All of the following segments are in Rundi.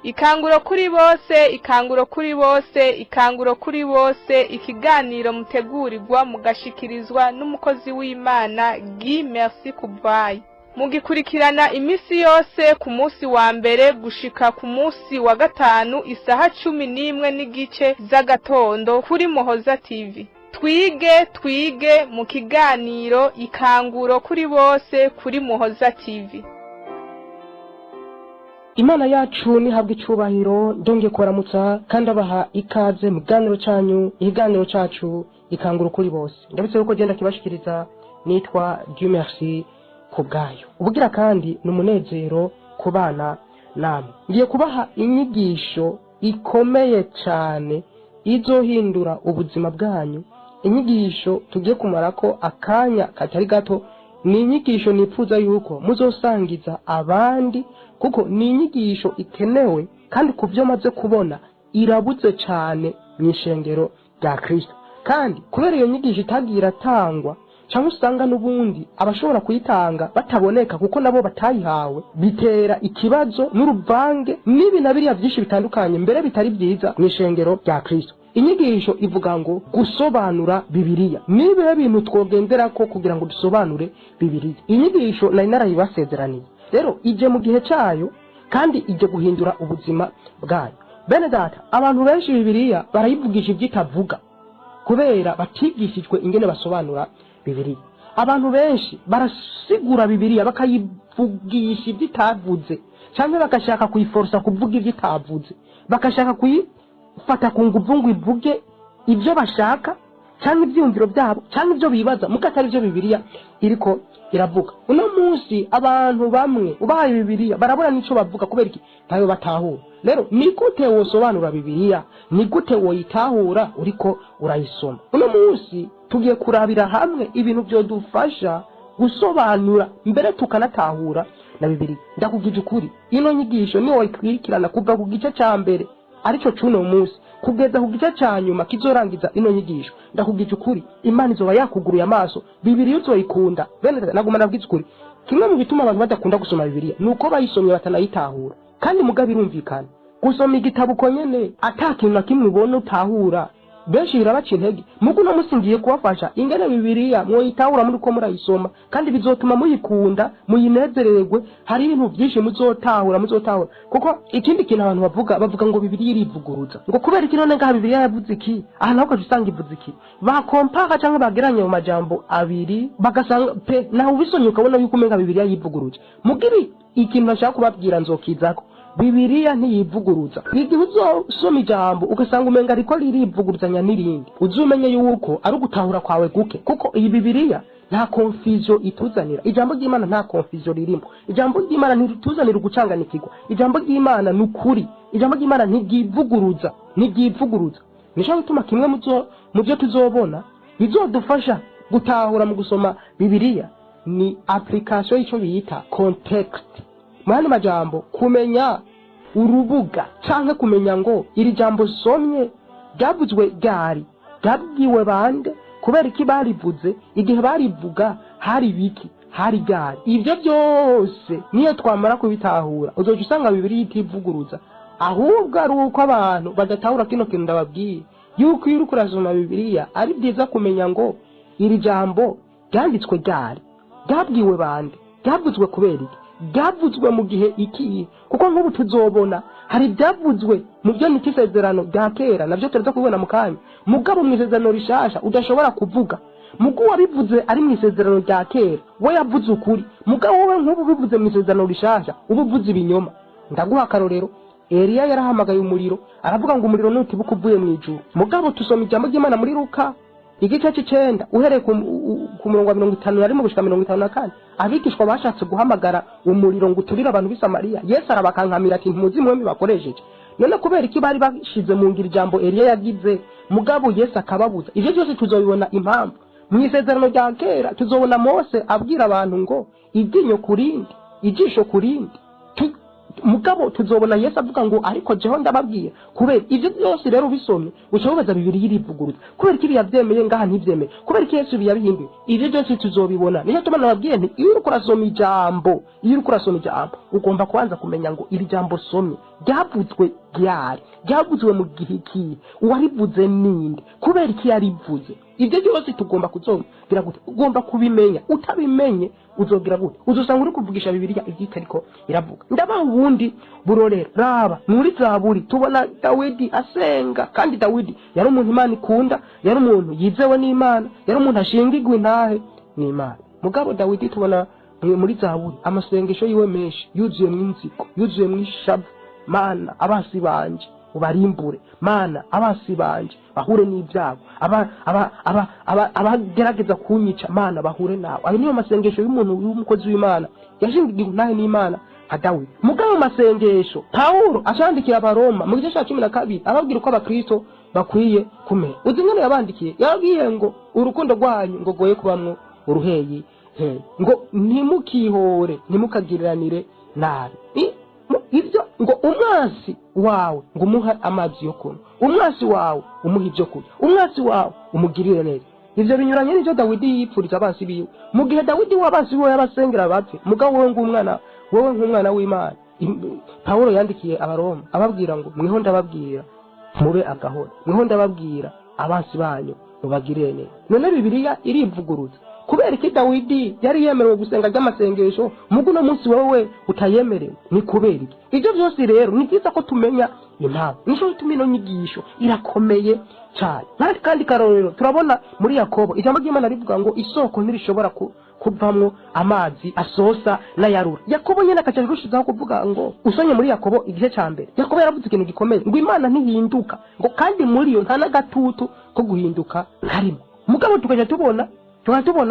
Ikanguro kuri bose, ikanguro kuri bose, ikanguro kuri bose, ikiganiro mutegurirwa mugashikirizwa n'umukozi w'Imana Guy Merci Kuvayi. Mugikurikirana imisi yose ku munsi wa mbere gushika ku munsi wa gatanu isaha 11:15 z'agatondo kuri Muhoza TV. Twige mu kiganiro ikanguro kuri bose kuri Muhoza TV. Imana yacu nihabwe icubahiro, ndonge kuramutsa kandi abaha ikaze mu kiganiro cyanyu, ikiganiro cyacu ikanguro kuri bose. Ndabitse uko genda kibashikiriza nitwa Dieu Merci Kubwayo. Ubugira kandi n'umunezero ku bana namwe. Ngiye kubaha inyigisho ikomeye cyane izohindura ubuzima bwanyu. Inyigisho tugiye kumarako akanya katari gato, ni inyigisho nipfuza yuko muzosangiza abandi, kuko ni inyigisho ikenewe kandi kuvyo maze kubona irabuze cyane mw'ishengero rya Kristo. Kandi kubera iyo nyigisho itagira tangwa cyangwa usanga n'ubundi abashobora kuyitanga bataboneka kuko nabo batayihawe, bitera ikibazo n'uruvange n'ibintu biriya byinshi bitandukanye mbere bitari byiza mw'ishengero rya Kristo. Inyigisho ivuga ngo gusobanura Bibiliya. Nibe bintu twogenderako kugira ngo dusobanure Bibiliya. Inyigisho nari narayibasezeraniye. Rero ije mu gihe cyayo kandi ije guhindura ubuzima bwayo. Bene data, abantu benshi Bibiliya barayivugisha ibyitavuga kubera batigishijwe ingene basobanura Bibiliya. Abantu benshi barasigura Bibiliya bakayivugisha ibyitavuze, cyangwa bagashaka kuyiforsa kuvuga ibyitavuze, bagashaka fata ku nguvu ngo ivuge ibyo bashaka cyangwa ibyumviro byabo cyangwa ibyo bibaza mukatari byo Bibiliya iriko iravuga. Uno munsi abantu bamwe ubahaye Bibiliya barabona nico bavuga kubera iki ntayo batahura. Rero ni gute wosobanura Bibiliya, ni gute woyitahura uriko urayisoma? Uno munsi tugiye kurabira hamwe ibintu byo dufasha gusobanura mbere tukanatahura na Bibiliya. Ndakugije ukuri, ino nyigisho ni woyitwirikirana kuva ku gice cya mbere arico cuno munsi kugeza ku gice cya nyuma kizorangiza ino nyigisho. Ndakugije ukuri, Imana izoba yakuguruye amaso, Bibiliya uzoyikunda. Bene naguma nabwize ukuri, kimwe mu bituma abantu badakunda gusoma Bibiliya nuko bayisomye batanayitahura. Kandi mugabe irumvikana gusoma igitabo konyene atakintu na kimwe ubona utahura benshi birabaca intege. Mugu no musingiye kubafasha ingene Bibiliya mwoyitahura muri ko murayisoma, kandi bizotuma muyikunda muyinezererwe. Hari ibintu byinshi muzotahura kuko ikindi kintu abantu bavuga ngo Bibiliya irivuguruza, ngo kubera iki none ngaha Bibiliya yavuze iki, aha naho ukajusanga ivuze iki, bakompara cyangwa bageranye mu majambo abiri bagasanga pe naho ubisonye ukabona yuko umenga Bibiliya yivuguruje. Mugiri ikintu nashaka kubabwira nzokizako, Bibiliya ntiyivuguruza. Igihe uzosoma ijambo ugasanga umenga ariko ririvuguruzanya n'irindi, uzumenye yuko ari ugutahura kwawe guke, kuko iyi Bibiliya nta confusion ituzanira. Ijambo ry'Imana nta confusion ririmo. Ijambo ry'Imana ntirituzanira ugucanganikirwa. Ijambo ry'Imana nukuri. Ijambo ry'Imana ntigivuguruza. Nisho gutuma kimwe mu byo tuzobona bizodufasha gutahura mu gusoma Bibiliya ni application y'icyo biyita context. Mwana majambo kumenya urubuga cyangwa kumenya ngo iri jambo somye ryavuzwe gari, ryabwiwe bande, kubera iki barivuze, igihe barivuga hari biki, hari gari. Ibyo byose niyo twamara kubitahura uzoje usanga Bibiliya itivuguruza, ahubwo ari uko abantu badatahura kino kintu ndababwiye yuko iyo uriko urasoma Bibiliya ari byiza kumenya ngo iri jambo ryanditswe gari, ryabwiwe bande, ryavuzwe kubera iki, byavuzwe mu gihe iki, kuko nk'ubu tuzobona hari byavuzwe mu byo n'isezerano rya kera navyo turaza kubona mu kanya. Mugabo mu isezerano rishasha udashobora kuvuga, mugo wabivuze ari mu isezerano rya kera we yavuze ukuri, mugabo wowe nk'ubu bivuze mu isezerano rishasha ubuvuze ibinyoma. Ndaguha akarorero, Eliya yarahamagaye umuriro, aravuga ngo umuriro nutibuka uvuye mu ijuru. Mugabo tusoma ijambo ry'Imana muri Luka igice c'9 uhereye ku murongo wa 50 yarimo gushika 54, abigishwa bashatse guhamagara umuriro ngo uturire abantu b'i Samariya. Yesu arabakankamira ati ntimuzi mwembi bakoresheje. None kubera iki bari bashize mu ngiro ijambo Eliya yagize, mugabo Yesu akababuza. Ivyo byose tuzobibona impamvu mu isezerano rya kera. Tuzobona Mose abwira abantu ngo ibyinyo kurindi, ijisho kurindi, mugabo tuzobona Yesu avuga ngo ariko jeho ndababwiye. Kubera ivyo byose rero ubisomye ucobaza Bibiliya irivuguruza, kubera iki biyavyemeye ngaha ntivyemeye, kubera iki Yesu biyabihinduye. Ivyo byose tuzobibona. Niyo tuma nababwiye nti iyo uriko urasoma ijambo ugomba kubanza kumenya ngo iri jambo somye ryavuzwe ryari, ryavuzwe mu gihe kihe, uwarivuze ninde, kubera iki yarivuze. Ibyo byose tugomba kuzogira gute, ugomba kubimenya. Utabimenye uzogira gute, uzosanga uri kuvugisha Bibiliya ibyita ariko iravuga. Ndabaha ubundi burorero, raba muri Zaburi tubona Dawidi asenga, kandi Dawidi yari umuntu Imana ikunda, yari umuntu yizewe n'Imana, yari umuntu ashingirwa intahe n'Imana. Mugabo Dawidi tubona muri Zaburi amasengesho yiwe menshi yuzuye mw'inziko, yuzuye mw'ishavu. Mana abasi banje ubarimbure, Mana abasi banje bahure n'ibyago, abagerageza kunyica, Mana bahure nawe. Ayo niyo masengesho y'umuntu w'umukozi w'Imana yashingirwa intahe n'Imana nka Dawidi. Mugabo masengesho Pawulo ashandikira Abaroma mu gice cya 12 ababwira uko abakristo bakwiye kumera. Uzi ngene yabandikiye, yabwiye ngo urukundo rwanyu ngo goye kubamwo uruheyi, ngo ntimukihore ntimukagiriranire nabi. Ibyo ngo umwasi wawe ngo umuha amazi yo kunywa, umwasi wawe umuha ibyo kurya, umwasi wawe umugirire neza. Ibyo binyuranye n'ibyo Dawidi yipfuriza abansi biwe. Mu gihe Dawidi w'abansi biwe yabasengera bapfe, mugabo wowe ng'umwana, wowe nk'umwana w'Imana. Pawulo yandikiye Abaroma ababwira ngo mweho ndababwira mube agahora, mweho ndababwira abansi banyu mubagirire neza. None Bibiliya irivuguruza. Kubera iki Dawidi yari yemerewe gusenga ry'amasengesho, mugu no munsi wowe utayemerewe? Ni kubera iki? Ibyo byose rero ni byiza ko tumenya impamvu. Nisho tumino nyigisho irakomeye cyane. Kandi karorero turabona muri Yakobo ijambo ry'Imana rivuga ngo isoko ntirishobora kuvamwo amazi asosa n'ayarura. Yakobo nyene akaca rushizaho kuvuga ngo usonye muri Yakobo igice cya mbere, Yakobo yaravuze ikintu gikomeye ngo Imana ntihinduka, ngo kandi muri yo nta n'agatutu ko guhinduka harimo. Mugabo tukaje tubona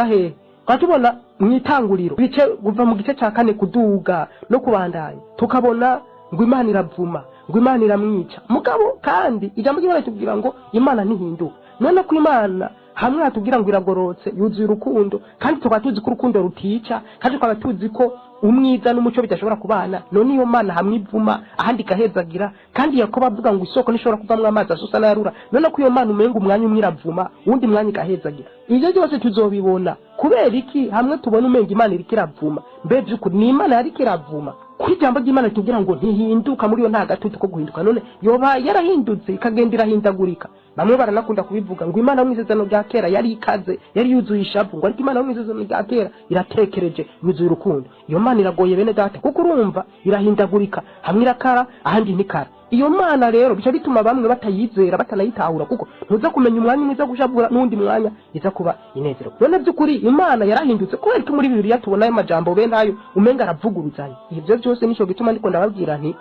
hehe, tubona mwitanguriro bice guva mu gice cya 4 kuduga no kubandanya, tukabona ngo Imana iravuma, ngo Imana iramwica. Mugabo kandi ijambo ry'Imana tubwira ngo Imana ntihinduka. None ko Imana hamwe atubwira ngo iragorotse, yuzuye urukundo, kandi tukaba tuzi ko urukundo rutica, kandi tukaba tuzi ko umwiza n'umuco bidashobora kubana. None iyo Mana hamwe ivuma ahandi gahezagira, kandi Yakobo avuga ngo isoko nishobora kuvamwo amazi asusa n'ayarura. None ko iyo Mana umenga umwanya umwe iravuma undi mwanya gahezagira. Ibyo byose tuzobibona kubera iki hamwe tubona umenga Imana iriko iravuma. Mbe by'ukuri ni Imana yariko iravuma? Ku ijambo ry'Imana tubwira ngo ntihinduka, muri yo nta gatutu ko guhinduka. None yoba yarahindutse ikagenda irahindagurika. Bamwe baranakunda kubivuga ngo Imana mw'isezerano rya kera yari ikaze, yari yuzuye ishavu, ngo ariko Imana mw'isezerano rya kera iratekereje, yuzuye urukundo. Iyo Mana iragoye bene data, kuko urumva irahindagurika, hamwe irakara ahandi ntikara. Iyo Mana rero bica bituma bamwe batayizera, batanayitahura, kuko ntuza kumenya umwanya mwiza gushavura n'undi mwanya iza kuba inezero. None by'ukuri Imana yarahindutse kubera ko muri Bibiliya tubona ayo majambo bene ayo umenga aravuguruzanya. Ibyo byose nico gituma ndiko ndababwira nti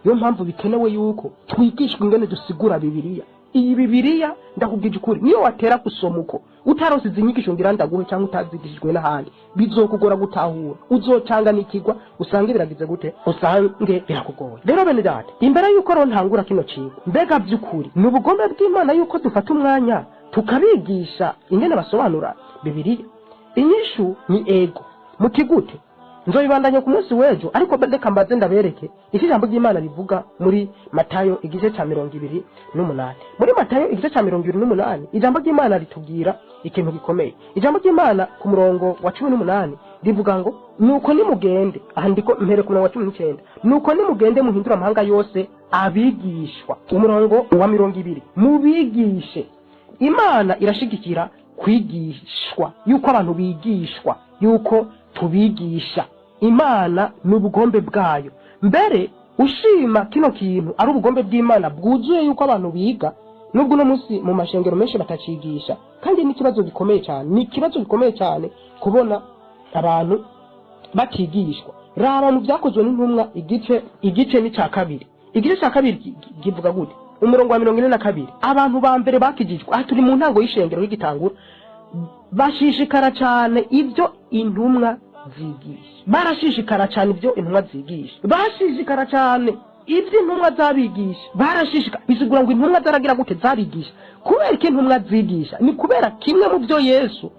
yo mpamvu bikenewe yuko twigishwa ingene dusigura Bibiliya. Iyi Bibiliya ndakubwije ukuri, niyo watera gusoma uko utarose izinyigisho ngira ndaguhe cyangwa utazigishijwe n'ahandi, bizokugora gutahura, uzocanganikirwa, usange biragize gute, usange birakugoye. Rero bene data, imbere yuko ntangura kino kintu, mbega by'ukuri ni ubugombe bw'Imana yuko dufata umwanya tukabigisha ingene basobanura Bibiliya? Inyishu ni ego. Muti gute? Nzoyibandanya ku munsi w'ejo, ariko reka mbaze ndabereke iki jambo ry'Imana rivuga muri Matayo igice cya 28. Muri Matayo igice cya 28 ijambo ry'Imana ritubwira ikintu gikomeye. Ijambo ry'Imana ku murongo wa 18 rivuga ngo nuko nimugende, ahandiko mpere ku murongo wa 19, nuko nimugende muhindura amahanga yose abigishwa. Umurongo wa 20, mubigishe. Imana irashigikira kwigishwa, yuko abantu bigishwa, yuko tubigisha. Imana n'ubugombe bwayo. Mbere ushima kino kintu ari ubugombe bw'Imana bwuzuye yuko abantu biga, nubwo no munsi mu mashengero menshi batacigisha. Kandi ni kibazo gikomeye cyane, ni kibazo gikomeye cyane kubona abantu batigishwa. Raba mu byakozwe n'intumwa igice ni cya 2. Igice cya 2 givuga gute? Umurongo wa 42, abantu ba mbere bakigishwa. Aha turi mu ntango y'ishengero y'igitangura, bashishikara cyane ibyo intumwa zigisha. Barashishikara cyane ibyo intumwa zigisha, bashishikara cyane ibyo intumwa zabigisha, barashishikara. Bisigura ngo intumwa zaragira gute zabigisha? Kubera ko intumwa zigisha ni kubera kimwe mu byo Yesu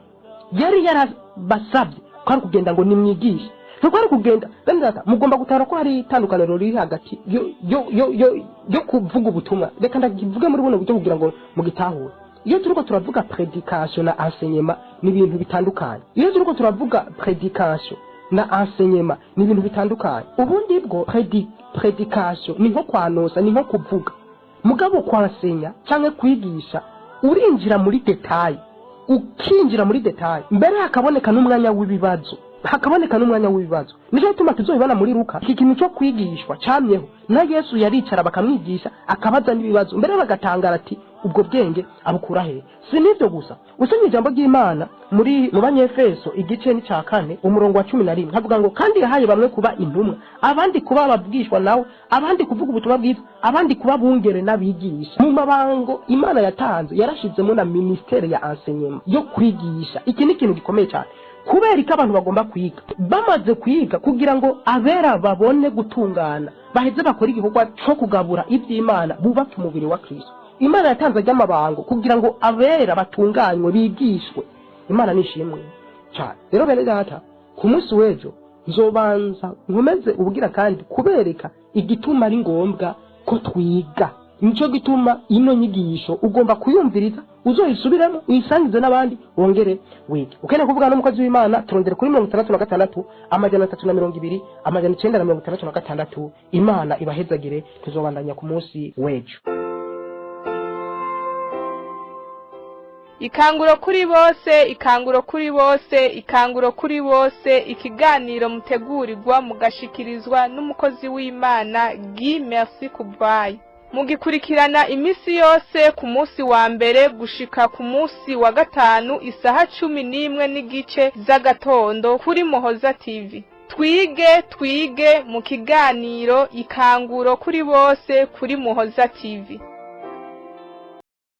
yari yarabasabye ko ari kugenda ngo nimwigishe. Nuko ari kugenda bene data, mugomba gutara ko hari itandukaniro riri hagati yo kuvuga ubutumwa. Reka ndagivuge muri buno buryo kugira ngo mugitahure. Iyo turiko turavuga prédication na enseignement ni ibintu bitandukanye. Iyo turiko turavuga prédication na enseignement ni ibintu bitandukanye. Ubundi bwo predication ni nko kwanosa, ni nko kuvuga. Mugabo kwansenya cyangwa kwigisha urinjira muri detail, ukinjira muri detail mbere hakaboneka n'umwanya w'ibibazo, nico gituma tuzobibana muri Luka. Iki kintu cyo kwigishwa camyeho na Yesu yaricara bakamwigisha akabaza n'ibibazo mbere bagatangara ati ubwo bwenge abukura he. Si nivyo gusa, usomye ijambo ry'Imana muri mu Banyefeso igice ni ca 4 umurongo wa 11 havuga ngo kandi yahaye bamwe kuba intumwa, abandi kuba ababwishwa nawe, abandi kuvuga ubutumwa bwiza, abandi kuba bungere n'abigisha. Mu mabango Imana yatanze yarashizemo na ministere ya enseignement yo kwigisha. Iki ni ikintu gikomeye cyane, kubera ko abantu bagomba kwiga. Bamaze kwiga kugira ngo abera babone gutungana, baheze bakora igikorwa cyo kugabura iby'Imana bubaka umubiri wa Kristo. Imana yatanze ry'amabango kugira ngo abera batunganywe bigishwe. Imana nishimwe cyane. Rero bene data, ku munsi w'ejo nzobanza nkomeze ubugira kandi kubereka igituma ari ngombwa ko twiga. Nico gituma ino nyigisho ugomba kuyumviriza, uzoyisubiremo uyisangize n'abandi wongere wige. Ukene kuvuga n'umukozi w'Imana turondere kuri 66 amajana 320 amajana 966. Imana ibahezagire, tuzobandanya ku munsi w'ejo. Ikanguro kuri bose, ikanguro kuri bose, ikanguro kuri bose, ikiganiro mutegurirwa mugashikirizwa n'umukozi w'Imana Guy Merci Kubayi. Mugikurikirana imisi yose ku munsi wa mbere gushika ku munsi wa gatanu isaha 11 n'igice z'agatondo kuri Muhoza TV. Twige mu kiganiro ikanguro kuri bose kuri Muhoza TV.